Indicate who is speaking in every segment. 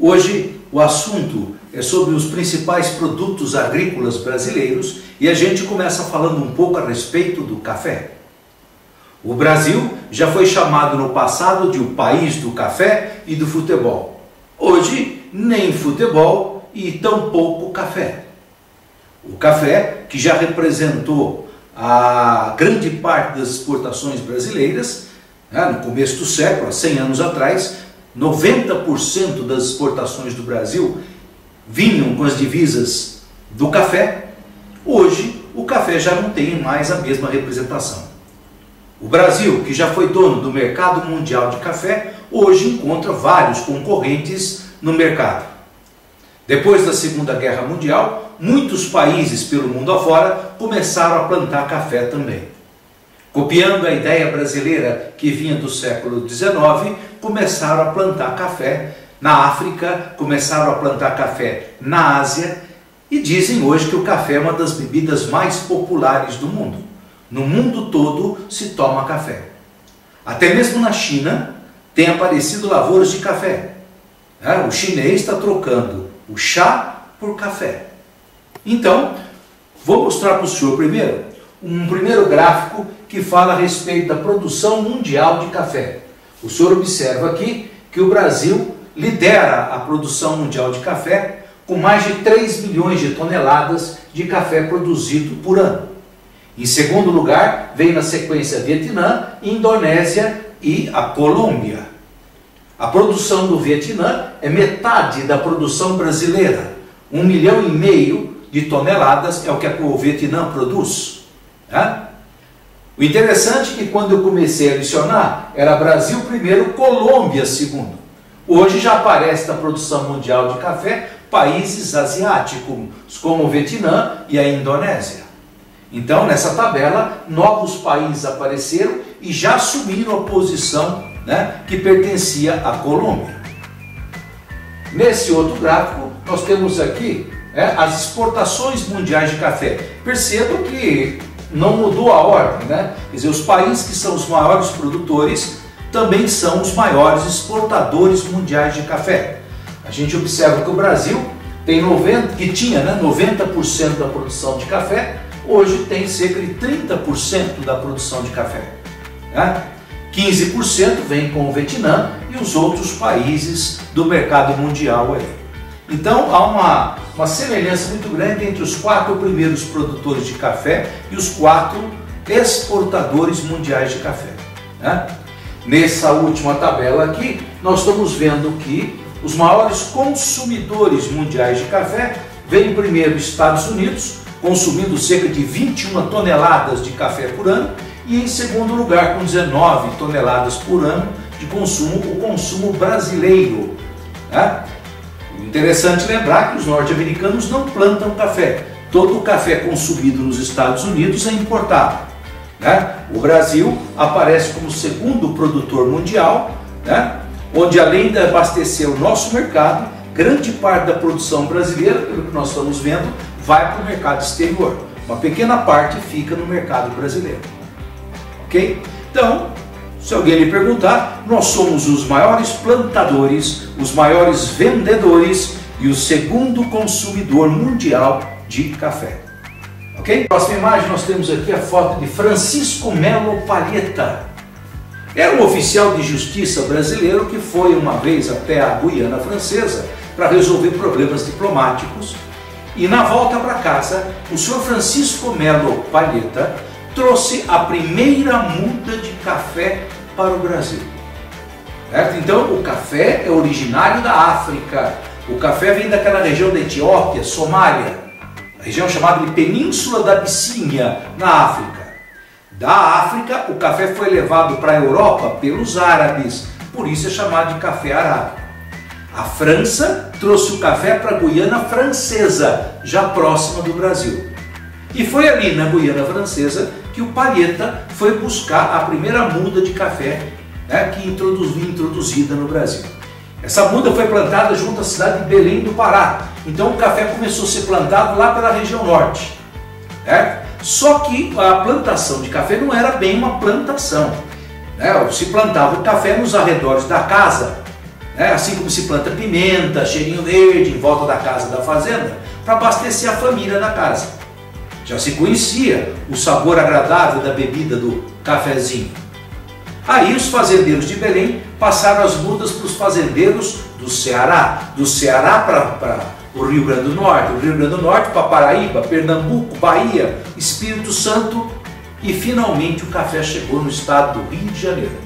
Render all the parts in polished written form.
Speaker 1: Hoje o assunto é sobre os principais produtos agrícolas brasileiros e a gente começa falando um pouco a respeito do café. O Brasil já foi chamado no passado de o país do café e do futebol. Hoje, nem futebol e tampouco café. O café, que já representou a grande parte das exportações brasileiras, no começo do século, há 100 anos atrás, 90% das exportações do Brasil vinham com as divisas do café. Hoje, o café já não tem mais a mesma representação. O Brasil, que já foi dono do mercado mundial de café, hoje encontra vários concorrentes no mercado. Depois da Segunda Guerra Mundial, muitos países pelo mundo afora começaram a plantar café também. Copiando a ideia brasileira que vinha do século XIX, começaram a plantar café na África, começaram a plantar café na Ásia e dizem hoje que o café é uma das bebidas mais populares do mundo. No mundo todo se toma café. Até mesmo na China tem aparecido lavouras de café. O chinês está trocando o chá por café. Então, vou mostrar para o senhor primeiro um primeiro gráfico que fala a respeito da produção mundial de café. O senhor observa aqui que o Brasil lidera a produção mundial de café com mais de 3 milhões de toneladas de café produzido por ano. Em segundo lugar, vem na sequência Vietnã, Indonésia e a Colômbia. A produção do Vietnã é metade da produção brasileira. 1,5 milhão de toneladas é o que o Vietnã produz. O interessante é que quando eu comecei a licionar, era Brasil primeiro, Colômbia segundo. Hoje já aparece na produção mundial de café países asiáticos, como o Vietnã e a Indonésia. Então, nessa tabela, novos países apareceram e já assumiram a posição que pertencia à Colômbia. Nesse outro gráfico, nós temos aqui as exportações mundiais de café. Percebam que não mudou a ordem, Quer dizer, os países que são os maiores produtores também são os maiores exportadores mundiais de café. A gente observa que o Brasil tem 90% da produção de café, hoje tem cerca de 30% da produção de café. 15% vem com o Vietnã e os outros países do mercado mundial aí. Então há uma semelhança muito grande entre os 4 primeiros produtores de café e os 4 exportadores mundiais de café. Nessa última tabela aqui, nós estamos vendo que os maiores consumidores mundiais de café vêm primeiro dos Estados Unidos, consumindo cerca de 21 toneladas de café por ano, e em segundo lugar, com 19 toneladas por ano de consumo, o consumo brasileiro. Interessante lembrar que os norte-americanos não plantam café. Todo o café consumido nos Estados Unidos é importado. O Brasil aparece como segundo produtor mundial, onde além de abastecer o nosso mercado, grande parte da produção brasileira, pelo que nós estamos vendo, vai para o mercado exterior. Uma pequena parte fica no mercado brasileiro. Ok? Então, se alguém lhe perguntar, nós somos os maiores plantadores, os maiores vendedores e o segundo consumidor mundial de café. Ok? Próxima imagem, nós temos aqui a foto de Francisco Melo Palheta. Era um oficial de justiça brasileiro que foi uma vez até a Guiana Francesa para resolver problemas diplomáticos. E na volta para casa, o senhor Francisco Melo Palheta trouxe a primeira muda de café para o Brasil. Então, o café é originário da África. O café vem daquela região da Etiópia, Somália, a região chamada de Península da Abissínia, na África. Da África, o café foi levado para a Europa pelos árabes, por isso é chamado de café arábico. A França trouxe o café para a Guiana Francesa, já próxima do Brasil. E foi ali na Guiana Francesa que o Palheta foi buscar a primeira muda de café que introduzida no Brasil. Essa muda foi plantada junto à cidade de Belém do Pará. Então o café começou a ser plantado lá pela região norte. Só que a plantação de café não era bem uma plantação. Se plantava o café nos arredores da casa, né? Assim como se planta pimenta, cheirinho verde em volta da casa da fazenda, para abastecer a família da casa. Já se conhecia o sabor agradável da bebida do cafezinho. Aí os fazendeiros de Belém passaram as mudas para os fazendeiros do Ceará para o Rio Grande do Norte, para Paraíba, Pernambuco, Bahia, Espírito Santo e finalmente o café chegou no estado do Rio de Janeiro.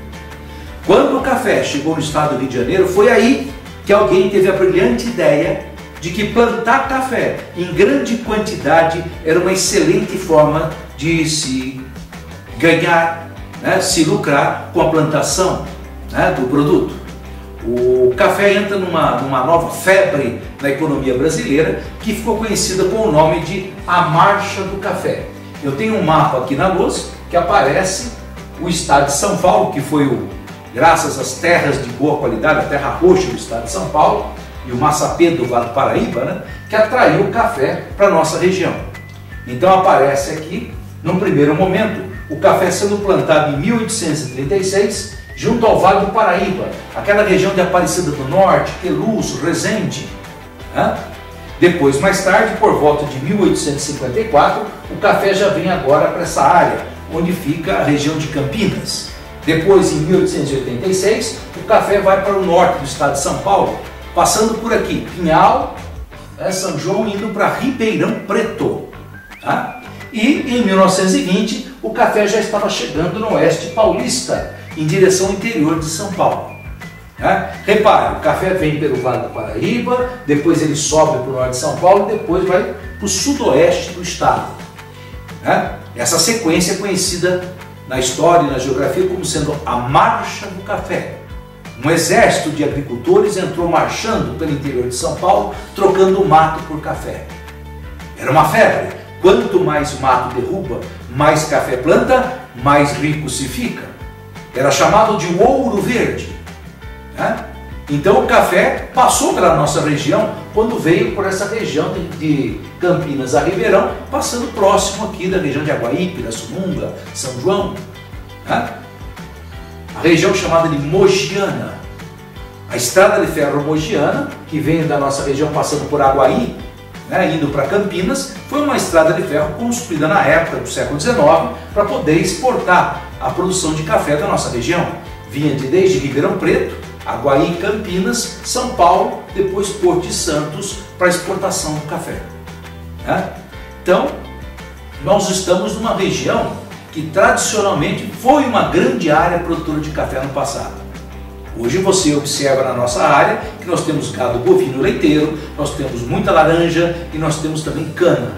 Speaker 1: Quando o café chegou no estado do Rio de Janeiro, foi aí que alguém teve a brilhante ideia de que plantar café em grande quantidade era uma excelente forma de se ganhar, né, se lucrar com a plantação, né, do produto. O café entra numa nova febre na economia brasileira que ficou conhecida com o nome de A Marcha do Café. Eu tenho um mapa aqui na luz que aparece o estado de São Paulo, que foi graças às terras de boa qualidade, a terra roxa do estado de São Paulo e o massapê do Vale do Paraíba, né, que atraiu o café para a nossa região. Então aparece aqui, num primeiro momento, o café sendo plantado em 1836, junto ao Vale do Paraíba, aquela região de Aparecida do Norte, Queluz, Resende. Né? Depois, mais tarde, por volta de 1854, o café já vem agora para essa área, onde fica a região de Campinas. Depois, em 1886, o café vai para o norte do estado de São Paulo, passando por aqui, Pinhal, São João, indo para Ribeirão Preto. Tá? E em 1920, o café já estava chegando no oeste paulista, em direção ao interior de São Paulo. Repare, o café vem pelo Vale do Paraíba, depois ele sobe para o norte de São Paulo e depois vai para o sudoeste do estado. Essa sequência é conhecida na história e na geografia como sendo a Marcha do Café. Um exército de agricultores entrou marchando pelo interior de São Paulo, trocando o mato por café. Era uma febre. Quanto mais mato derruba, mais café planta, mais rico se fica. Era chamado de ouro verde. Então o café passou pela nossa região quando veio por essa região de Campinas a Ribeirão, passando próximo aqui da região de Aguaí, Pirassununga, São João. A região chamada de Mogiana. A estrada de ferro mogiana, que vem da nossa região passando por Aguaí, indo para Campinas, foi uma estrada de ferro construída na época do século XIX para poder exportar a produção de café da nossa região. Vinha desde Ribeirão Preto, Aguaí, Campinas, São Paulo, depois Porto de Santos para exportação do café. Então, nós estamos numa região que tradicionalmente foi uma grande área produtora de café no passado. Hoje você observa na nossa área que nós temos gado bovino leiteiro, nós temos muita laranja e nós temos também cana.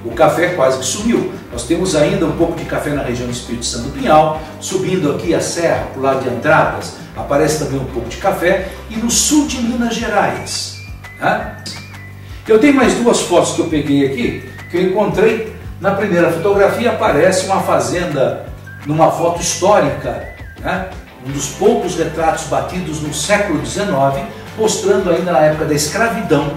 Speaker 1: O café quase que sumiu. Nós temos ainda um pouco de café na região do Espírito Santo do Pinhal, subindo aqui a serra, por lado de Andradas, aparece também um pouco de café, e no sul de Minas Gerais. Eu tenho mais duas fotos que eu peguei aqui, que eu encontrei. Na primeira fotografia aparece uma fazenda numa foto histórica, um dos poucos retratos batidos no século XIX, mostrando ainda na época da escravidão,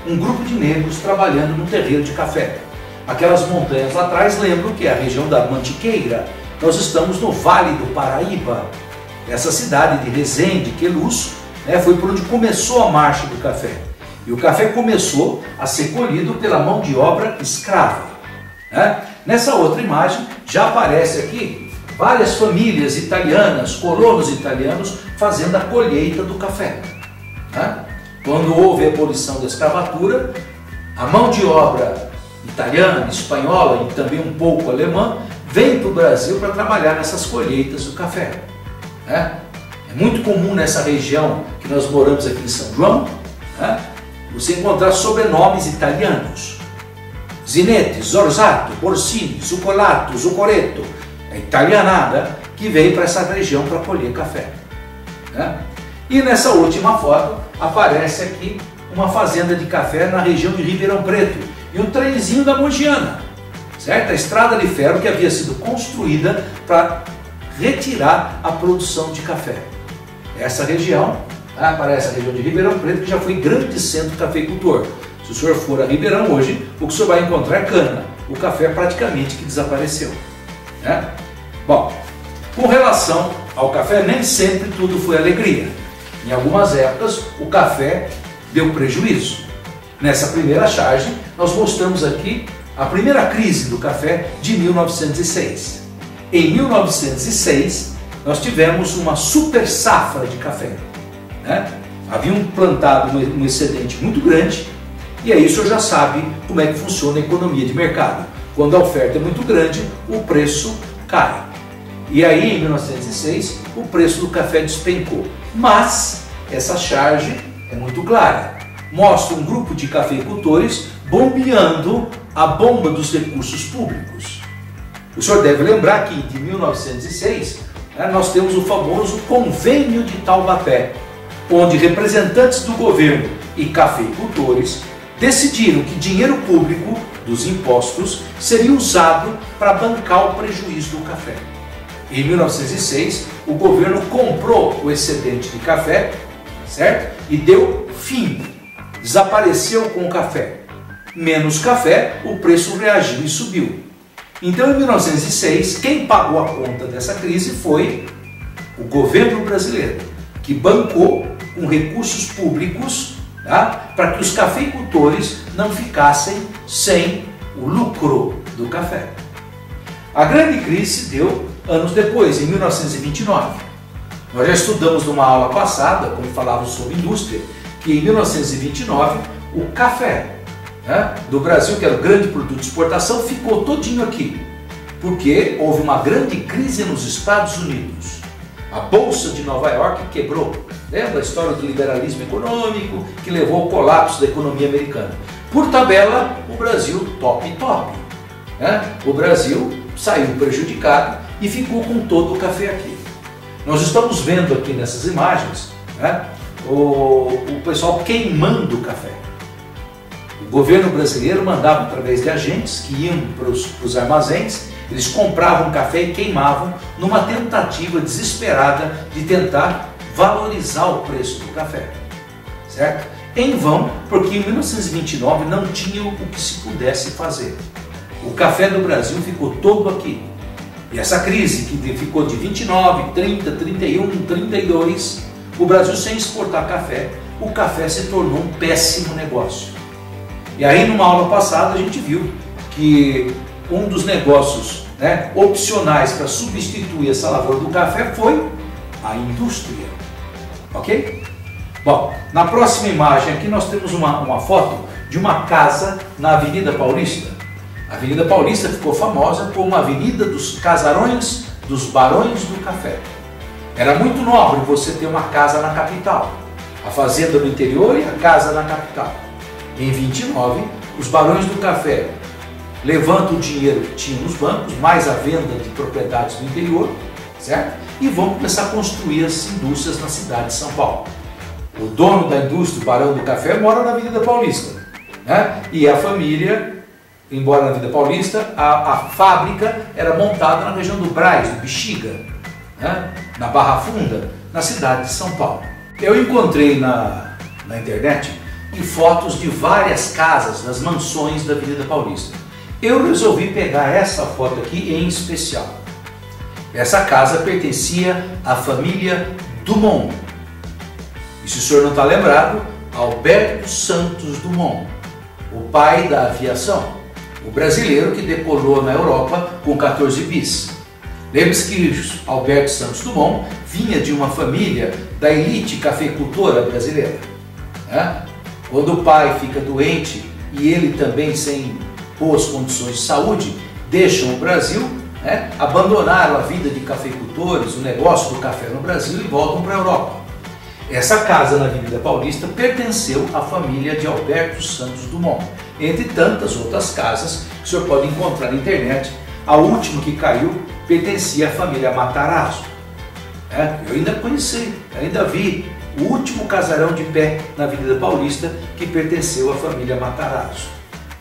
Speaker 1: um grupo de negros trabalhando no terreiro de café. Aquelas montanhas lá atrás lembram que é a região da Mantiqueira. Nós estamos no Vale do Paraíba. Essa cidade de Resende, Queluz, foi por onde começou a marcha do café. E o café começou a ser colhido pela mão de obra escrava. Nessa outra imagem já aparece aqui várias famílias italianas, colonos italianos, fazendo a colheita do café. Quando houve a abolição da escravatura, a mão de obra italiana, espanhola e também um pouco alemã vem para o Brasil para trabalhar nessas colheitas do café. É muito comum nessa região que nós moramos aqui em São João, você encontrar sobrenomes italianos. Zinetti, Zorzato, Borsini, Zuccolato, Zuccoretto, a italianada que veio para essa região para colher café. E nessa última foto aparece aqui uma fazenda de café na região de Ribeirão Preto e um trenzinho da Mogiana, certo? A estrada de ferro que havia sido construída para retirar a produção de café. Essa região, aparece a região de Ribeirão Preto, que já foi grande centro cafeicultor. Se o senhor for a Ribeirão hoje, o que o senhor vai encontrar é cana. O café praticamente que desapareceu. Bom, com relação ao café, nem sempre tudo foi alegria. Em algumas épocas, o café deu prejuízo. Nessa primeira charge, nós mostramos aqui a primeira crise do café de 1906. Em 1906, nós tivemos uma super safra de café, né? Haviam plantado um excedente muito grande, e aí o senhor já sabe como é que funciona a economia de mercado. Quando a oferta é muito grande, o preço cai. E aí, em 1906, o preço do café despencou. Mas essa charge é muito clara. Mostra um grupo de cafeicultores bombeando a bomba dos recursos públicos. O senhor deve lembrar que, de 1906, nós temos o famoso Convênio de Taubaté, onde representantes do governo e cafeicultores decidiram que dinheiro público dos impostos seria usado para bancar o prejuízo do café. Em 1906, o governo comprou o excedente de café, certo? E deu fim, desapareceu com o café. Menos café, o preço reagiu e subiu. Então, em 1906, quem pagou a conta dessa crise foi o governo brasileiro, que bancou com recursos públicos, tá, para que os cafeicultores não ficassem sem o lucro do café. A grande crise se deu anos depois, em 1929. Nós já estudamos numa aula passada, quando falávamos sobre indústria, que em 1929 o café, né, do Brasil, que era o grande produto de exportação, ficou todinho aqui, porque houve uma grande crise nos Estados Unidos. A Bolsa de Nova York quebrou. Lembra a história do liberalismo econômico que levou ao colapso da economia americana? Por tabela, o Brasil top. Né? O Brasil saiu prejudicado e ficou com todo o café aqui. Nós estamos vendo aqui nessas imagens, né, o pessoal queimando o café. O governo brasileiro mandava através de agentes que iam para os armazéns, eles compravam café e queimavam numa tentativa desesperada de tentar valorizar o preço do café, certo? Em vão, porque em 1929 não tinha o que se pudesse fazer. O café do Brasil ficou todo aqui. E essa crise que ficou de 29, 30, 31, 32, o Brasil sem exportar café, o café se tornou um péssimo negócio. E aí, numa aula passada, a gente viu que um dos negócios, né, opcionais para substituir essa lavoura do café foi a indústria. Ok? Bom, na próxima imagem aqui nós temos uma foto de uma casa na Avenida Paulista. A Avenida Paulista ficou famosa como a Avenida dos Casarões dos Barões do Café. Era muito nobre você ter uma casa na capital, a fazenda no interior e a casa na capital. Em 29, os Barões do Café levantam o dinheiro que tinham nos bancos, mais a venda de propriedades do interior, certo? E vão começar a construir as indústrias na cidade de São Paulo. O dono da indústria, o Barão do Café, mora na Avenida Paulista, né? E a família, embora na Avenida Paulista, a fábrica era montada na região do Brás, do Bexiga, né? Na Barra Funda, na cidade de São Paulo. Eu encontrei na internet fotos de várias casas das mansões da Avenida Paulista. Eu resolvi pegar essa foto aqui em especial. Essa casa pertencia à família Dumont. E se o senhor não está lembrado, Alberto Santos Dumont, o pai da aviação, o brasileiro que decolou na Europa com 14 bis. Lembre-se que Alberto Santos Dumont vinha de uma família da elite cafeicultora brasileira, né? Quando o pai fica doente e ele também sem boas condições de saúde, deixam o Brasil, né? Abandonaram a vida de cafeicultores, o negócio do café no Brasil e voltam para a Europa. Essa casa na Avenida Paulista pertenceu à família de Alberto Santos Dumont, entre tantas outras casas que o senhor pode encontrar na internet. A última que caiu pertencia à família Matarazzo. Eu ainda conheci, ainda vi o último casarão de pé na Avenida Paulista que pertenceu à família Matarazzo.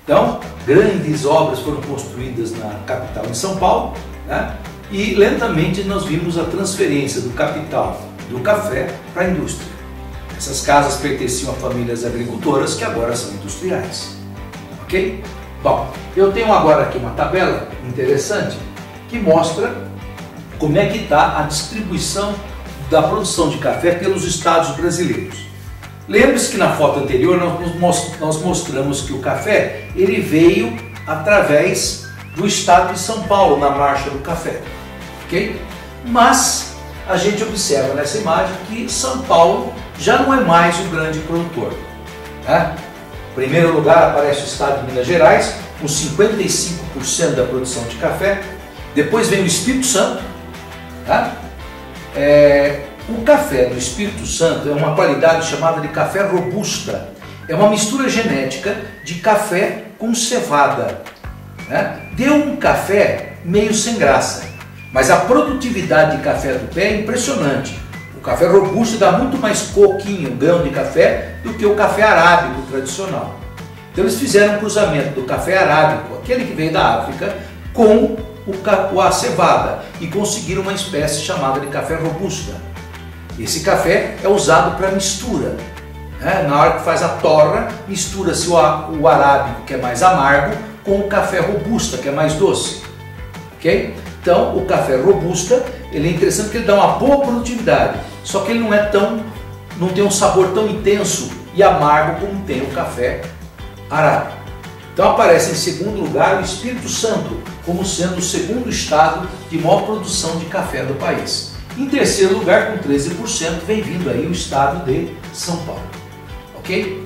Speaker 1: Então, grandes obras foram construídas na capital, em São Paulo, né? E lentamente nós vimos a transferência do capital do café para a indústria. Essas casas pertenciam a famílias agricultoras que agora são industriais. Ok? Bom, eu tenho agora aqui uma tabela interessante que mostra como é que está a distribuição da produção de café pelos estados brasileiros. Lembre-se que na foto anterior nós mostramos que o café ele veio através do estado de São Paulo na Marcha do Café, ok? Mas a gente observa nessa imagem que São Paulo já não é mais o grande produtor, né? Em primeiro lugar aparece o estado de Minas Gerais, com 55% da produção de café. Depois vem o Espírito Santo, tá? O café do Espírito Santo é uma qualidade chamada de café robusta. É uma mistura genética de café com cevada, né? Deu um café meio sem graça, mas a produtividade de café do pé é impressionante. O café robusto dá muito mais coquinho, grão de café, do que o café arábico tradicional. Então eles fizeram um cruzamento do café arábico, aquele que veio da África, com a cevada e conseguiram uma espécie chamada de café robusta. Esse café é usado para mistura, né? Na hora que faz a torra, mistura-se o arábico, que é mais amargo, com o café robusta, que é mais doce, ok? Então o café robusta ele é interessante porque ele dá uma boa produtividade, só que ele não tem um sabor tão intenso e amargo como tem o café arábico. Então aparece em segundo lugar o Espírito Santo como sendo o segundo estado de maior produção de café do país. Em terceiro lugar, com 13%, vem vindo aí o estado de São Paulo, ok?